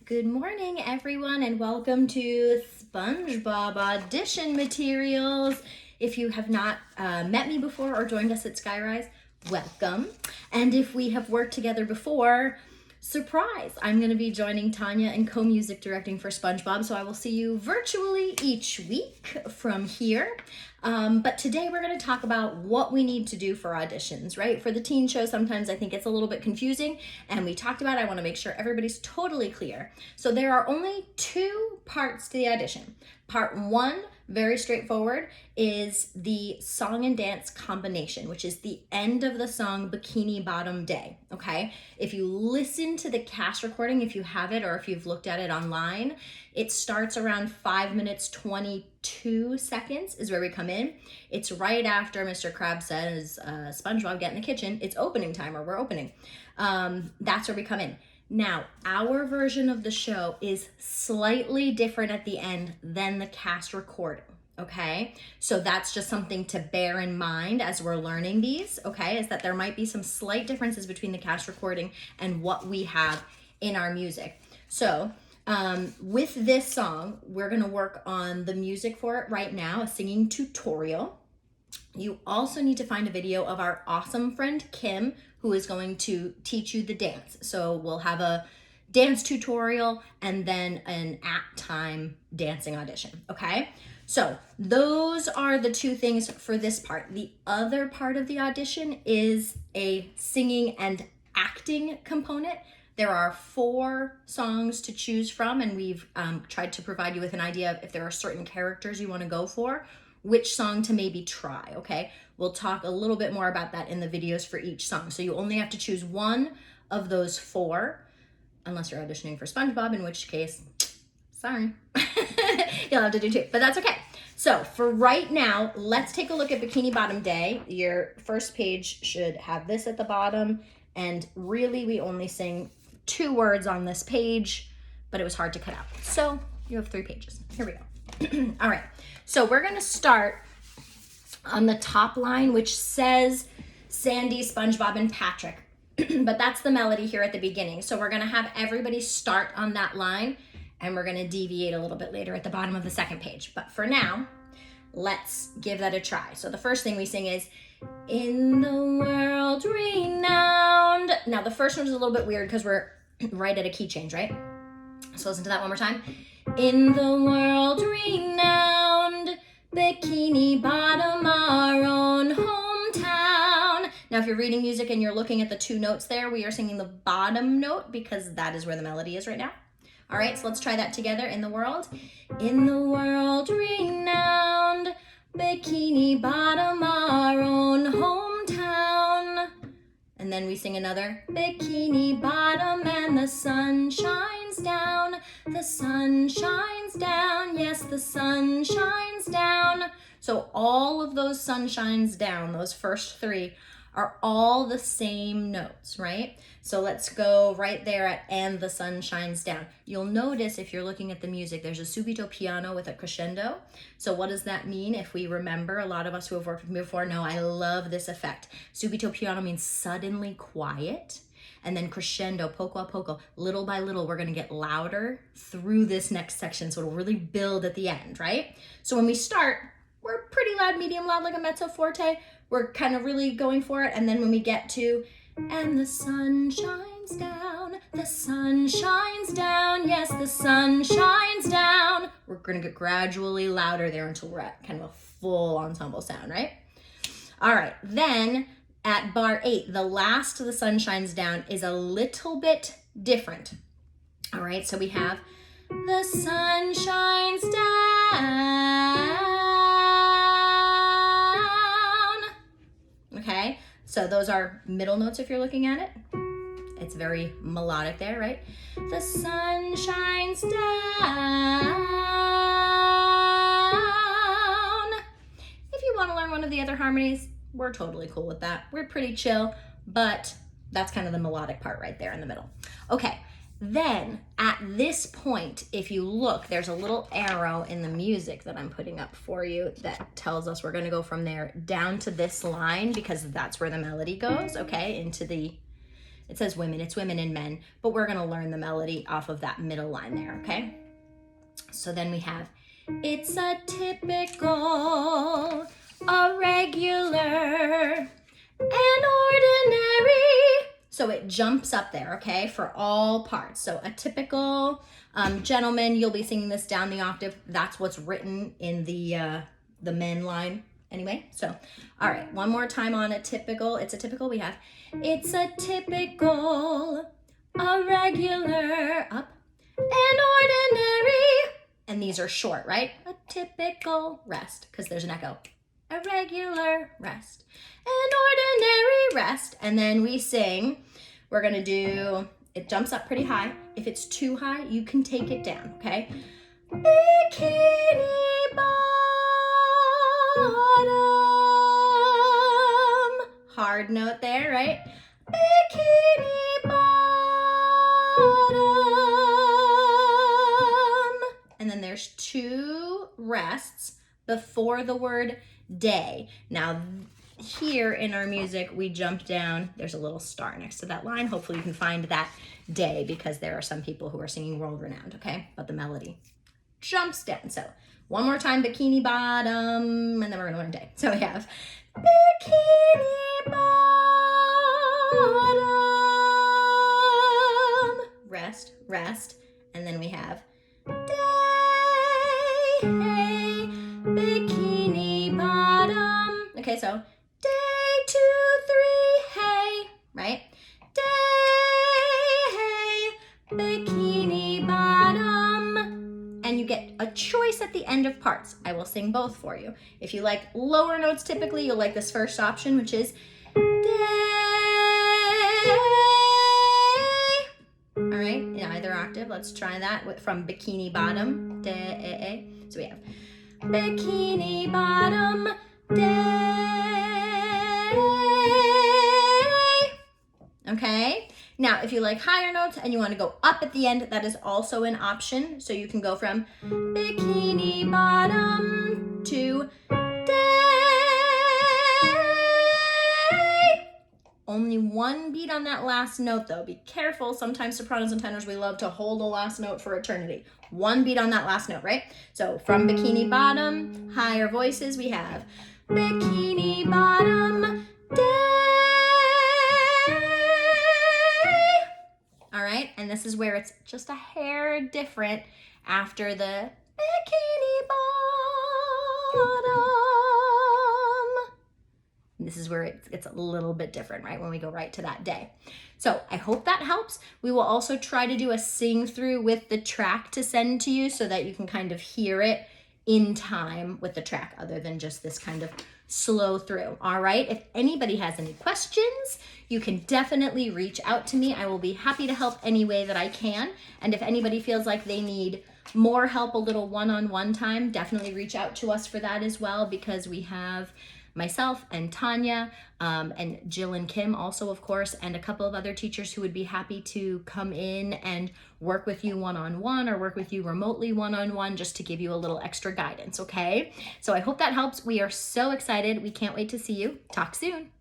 Good morning, everyone, and welcome to Spongebob audition materials. If you have not met me before or joined us at Skyrise, welcome. And if we have worked together before, surprise, I'm going to be joining Tanya in co-music directing for Spongebob, so I will see you virtually each week from here. But today we're going to talk about what we need to do for auditions, right? For the teen show, sometimes I think it's a little bit confusing, and we talked about it. I want to make sure everybody's totally clear. So there are only two parts to the audition. Part one, very straightforward, is the song and dance combination, which is the end of the song Bikini Bottom Day, okay? If you listen to the cast recording, if you have it, or if you've looked at it online, it starts around 5 minutes, 22 seconds is where we come in. It's right after Mr. Krabs says, SpongeBob, get in the kitchen. It's opening time, or we're opening. That's where we come in. Now, our version of the show is slightly different at the end than the cast recording, okay? So that's just something to bear in mind as we're learning these, okay? Is that there might be some slight differences between the cast recording and what we have in our music. So with this song, we're gonna work on the music for it right now, a singing tutorial. You also need to find a video of our awesome friend Kim, who is going to teach you the dance. So we'll have a dance tutorial and then an at-time dancing audition, okay? So those are the two things for this part. The other part of the audition is a singing and acting component. There are 4 songs to choose from, and we've tried to provide you with an idea of if there are certain characters you want to go for, which song to maybe try, okay? We'll talk a little bit more about that in the videos for each song. So you only have to choose one of those 4, unless you're auditioning for SpongeBob, in which case, sorry. You'll have to do 2, but that's okay. So for right now, let's take a look at Bikini Bottom Day. Your first page should have this at the bottom, and really we only sing 2 words on this page, but it was hard to cut out. So you have 3 pages. Here we go. All right, so we're gonna start on the top line, which says Sandy, SpongeBob, and Patrick, but that's the melody here at the beginning. So we're gonna have everybody start on that line, and we're gonna deviate a little bit later at the bottom of the second page. But for now, let's give that a try. So the first thing we sing is, in the world renowned. Now the first one's a little bit weird because we're right at a key change, right? So listen to that one more time. In the world renowned, Bikini Bottom, our own hometown. Now, if you're reading music and you're looking at the 2 notes there, we are singing the bottom note because that is where the melody is right now. All right, so let's try that together. In the world renowned, Bikini Bottom, our own hometown. And then we sing another, Bikini Bottom, and the sun shines down. The sun shines down, yes, the sun shines down. So all of those sun shines down, those first 3, are all the same notes, right? So let's go right there at and the sun shines down. You'll notice if you're looking at the music, there's a subito piano with a crescendo. So what does that mean? If we remember, a lot of us who have worked with me before know I love this effect. Subito piano means suddenly quiet, and then crescendo, poco a poco, little by little, we're gonna get louder through this next section, so it'll really build at the end, right? So when we start, we're pretty loud, medium loud, like a mezzo forte. We're kind of really going for it, and then when we get to, and the sun shines down, the sun shines down, yes, the sun shines down, we're gonna get gradually louder there until we're at kind of a full ensemble sound, right? All right, then at bar 8, the last the sun shines down is a little bit different. All right, so we have the sun shines down. Okay, so those are middle notes if you're looking at it. It's very melodic there, right? The sun shines down. If you want to learn one of the other harmonies, we're totally cool with that. We're pretty chill, but that's kind of the melodic part right there in the middle. Okay, then at this point, if you look, there's a little arrow in the music that I'm putting up for you that tells us we're gonna go from there down to this line because that's where the melody goes, okay, into the it says women, it's women and men, but we're gonna learn the melody off of that middle line there, okay? So then we have, it's a typical, a regular, an ordinary. So it jumps up there, okay, for all parts. So a typical gentleman, you'll be singing this down the octave. That's what's written in the men line anyway. So, all right, one more time on a typical. It's a typical. We have, it's a typical, a regular, up, an ordinary. And these are short, right? A typical, rest, because there's an echo. A regular, rest, an ordinary, rest. And then we sing, we're gonna do, it jumps up pretty high. If it's too high, you can take it down, okay? Bikini bottom. Hard note there, right? Bikini bottom. And then there's 2 rests before the word day. Now here in our music, we jump down, there's a little star next to that line. Hopefully you can find that day, because there are some people who are singing world renowned, okay? But the melody jumps down. So one more time, bikini bottom, and then we're gonna learn day. So we have bikini bottom, rest, rest, and then we have day, hey, bikini bottom. Okay, so day, 2, 3, hey, right? Day, hey, bikini bottom. And you get a choice at the end of parts. I will sing both for you. If you like lower notes typically, you'll like this first option, which is day. All right, in either octave. Let's try that from bikini bottom, day. So we have bikini bottom, day. Okay, now if you like higher notes and you want to go up at the end, that is also an option. So you can go from bikini bottom to day. Only one beat on that last note though. Be careful, sometimes sopranos and tenors, we love to hold the last note for eternity. One beat on that last note, right? So from bikini bottom, higher voices, we have bikini bottom, day. All right, and this is where it's just a hair different after the bikini bottom. This is where it gets a little bit different, right, when we go right to that day. So I hope that helps. We will also try to do a sing through with the track to send to you so that you can kind of hear it in time with the track, other than just this kind of slow through. All right, if anybody has any questions, you can definitely reach out to me. I will be happy to help any way that I can. And if anybody feels like they need more help, a little one-on-one time, definitely reach out to us for that as well, because we have myself and Tanya and Jill and Kim also, of course, and a couple of other teachers who would be happy to come in and work with you one-on-one or work with you remotely one-on-one, just to give you a little extra guidance, okay? So I hope that helps. We are so excited. We can't wait to see you. Talk soon.